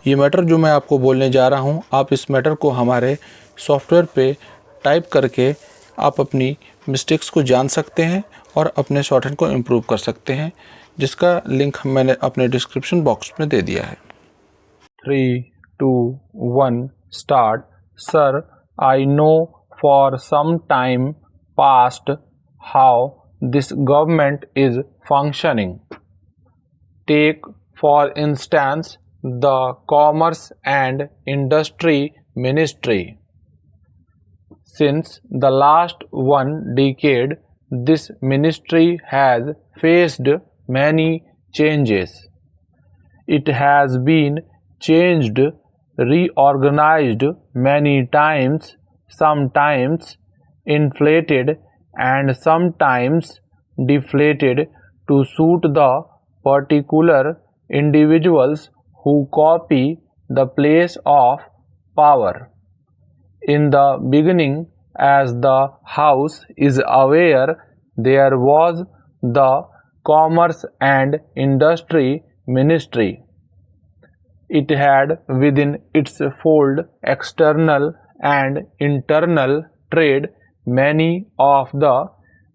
ये मैटर जो मैं आपको बोलने जा रहा हूँ, आप इस मैटर को हमारे सॉफ्टवेयर पे टाइप करके आप अपनी मिस्टेक्स को जान सकते हैं और अपने शॉर्टहैंड को इम्प्रूव कर सकते हैं, जिसका लिंक मैंने अपने डिस्क्रिप्शन बॉक्स में दे दिया है। 3, 2, 1 start. Sir, I know for some time past how this government is functioning. Take for instance the Commerce and Industry Ministry. Since the last one decade, this ministry has faced many changes. It has been changed, reorganized many times, sometimes inflated and sometimes deflated to suit the particular individuals who copy the place of power. In the beginning, as the House is aware, there was the Commerce and Industry Ministry. It had within its fold external and internal trade, many of the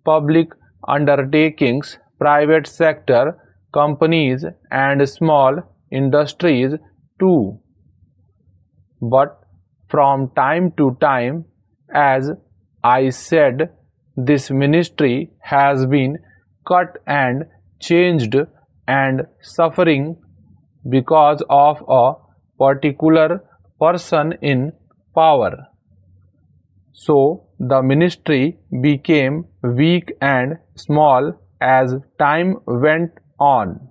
public undertakings, private sector companies and small industries too. But from time to time, as I said, this ministry has been cut and changed and suffering because of a particular person in power. So the ministry became weak and small as time went on.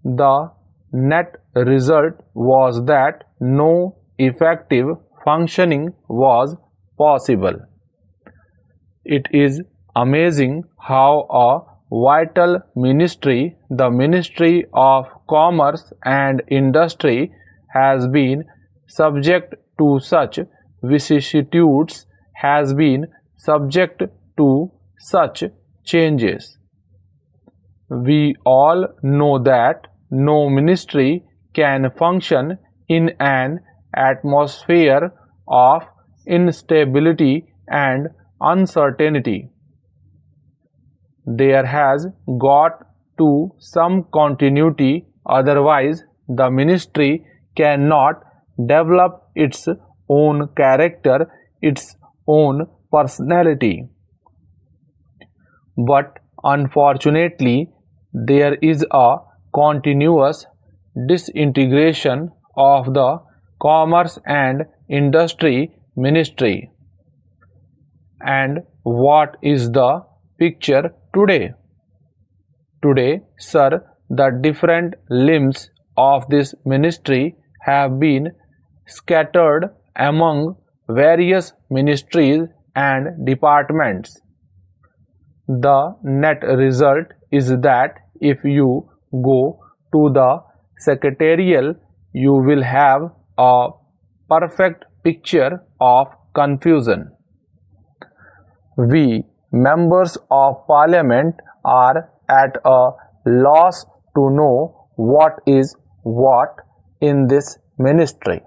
The net result was that no effective functioning was possible. It is amazing how a vital ministry, the Ministry of Commerce and Industry, has been subject to such vicissitudes, has been subject to such changes. We all know that no ministry can function in an atmosphere of instability and uncertainty. There has got to some continuity, otherwise the ministry cannot develop its own character, its own personality. But unfortunately, there is a continuous disintegration of the Commerce and Industry Ministry. And what is the picture today? Today, sir, the different limbs of this ministry have been scattered among various ministries and departments. The net result is that if you go to the secretarial, you will have a perfect picture of confusion. We members of parliament are at a loss to know what is what in this ministry.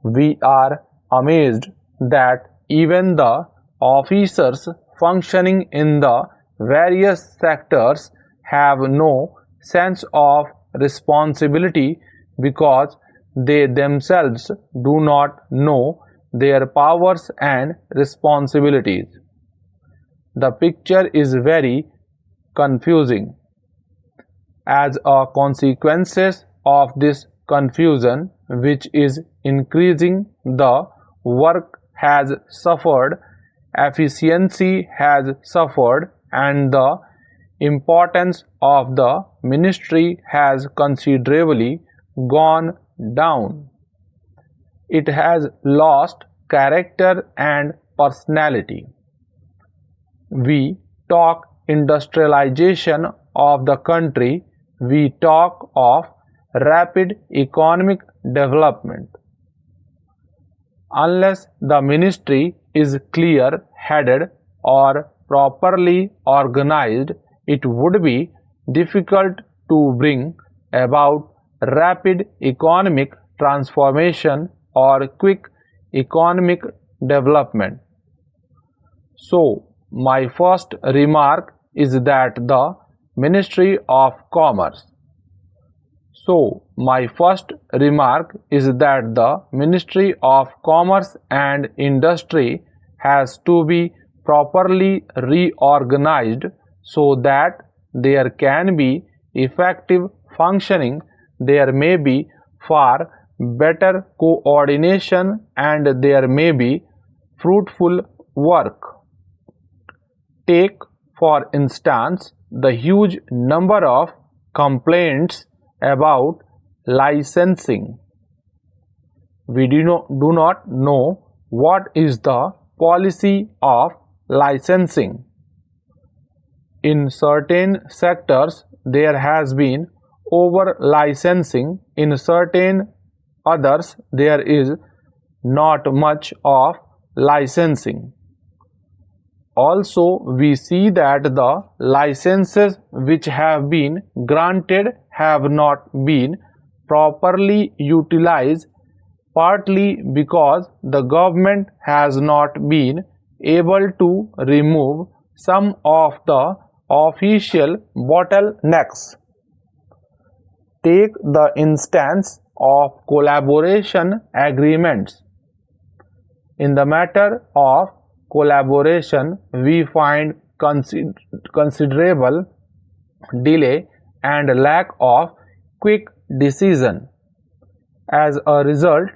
We are amazed that even the officers functioning in the various sectors have no sense of responsibility because they themselves do not know their powers and responsibilities. The picture is very confusing. As a consequence of this confusion, which is increasing, the work has suffered, efficiency has suffered, and the importance of the ministry has considerably gone down. It has lost character and personality. We talk industrialization of the country, we talk of rapid economic development. Unless the ministry is clear-headed or properly organized, it would be difficult to bring about rapid economic transformation or quick economic development. So, my first remark is that the Ministry of Commerce. So, my first remark is that the Ministry of Commerce and Industry has to be properly reorganized so that there can be effective functioning. There may be far better coordination and there may be fruitful work. Take, for instance, the huge number of complaints about licensing. We do not know what is the policy of licensing. In certain sectors, there has been over licensing. In certain others, there is not much of licensing. Also, we see that the licenses which have been granted have not been properly utilized, partly because the government has not been able to remove some of the official bottlenecks. Take the instance of collaboration agreements. In the matter of collaboration, we find considerable delay and lack of quick decision. As a result,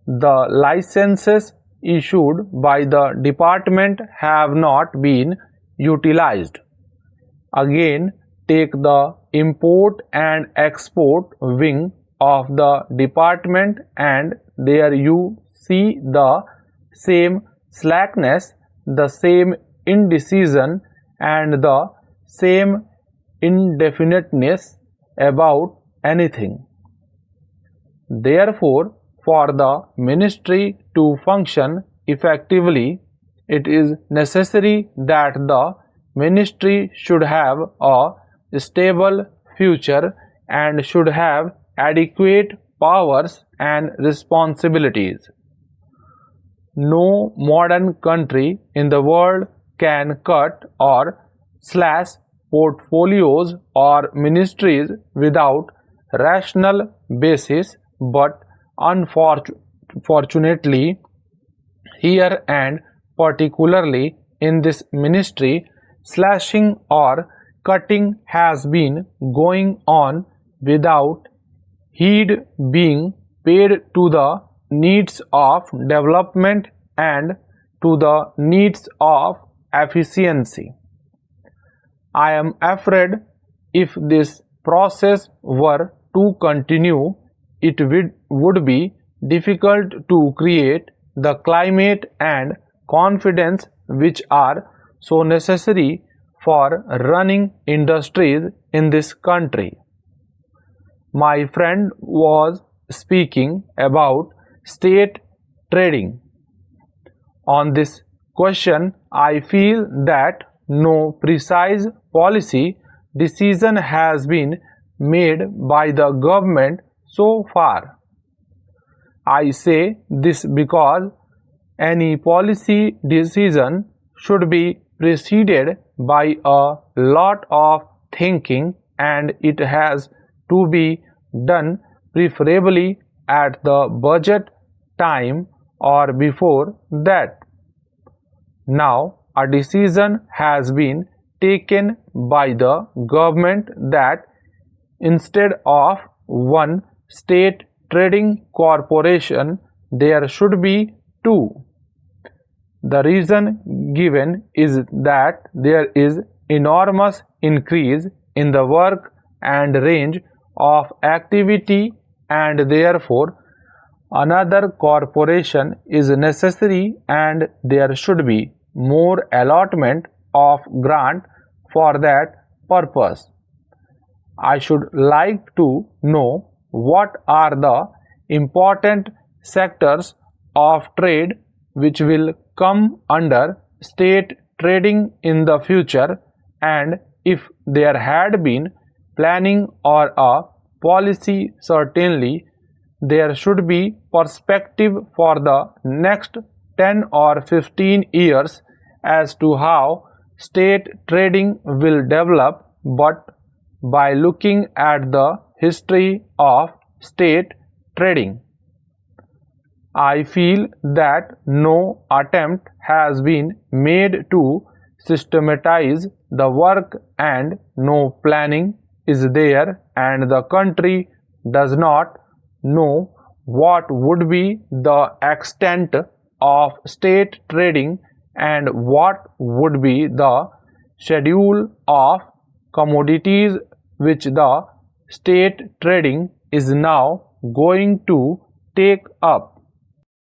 the licenses issued by the department have not been utilized. Again, take the import and export wing of the department, and there you see the same slackness, the same indecision, and the same indefiniteness about anything. Therefore, for the ministry to function effectively, it is necessary that the ministry should have a stable future and should have adequate powers and responsibilities. No modern country in the world can cut or slash portfolios or ministries without rational basis, but unfortunately, here and particularly in this ministry, slashing or cutting has been going on without heed being paid to the needs of development and to the needs of efficiency. I am afraid if this process were to continue, it would be difficult to create the climate and confidence which are so necessary for running industries in this country. My friend was speaking about state trading. On this question, I feel that no precise policy decision has been made by the government so far. I say this because any policy decision should be preceded by a lot of thinking, and it has to be done preferably at the budget time or before that. Now, a decision has been taken by the government that instead of one state trading corporation, there should be two. The reason given is that there is enormous increase in the work and range of activity, and therefore another corporation is necessary, and there should be more allotment of grant for that purpose. I should like to know what are the important sectors of trade which will come under state trading in the future, and if there had been planning or a policy certainly. There should be perspective for the next 10 or 15 years as to how state trading will develop, but by looking at the history of state trading, I feel that no attempt has been made to systematize the work and no planning is there, and the country does not know what would be the extent of state trading and what would be the schedule of commodities which the state trading is now going to take up.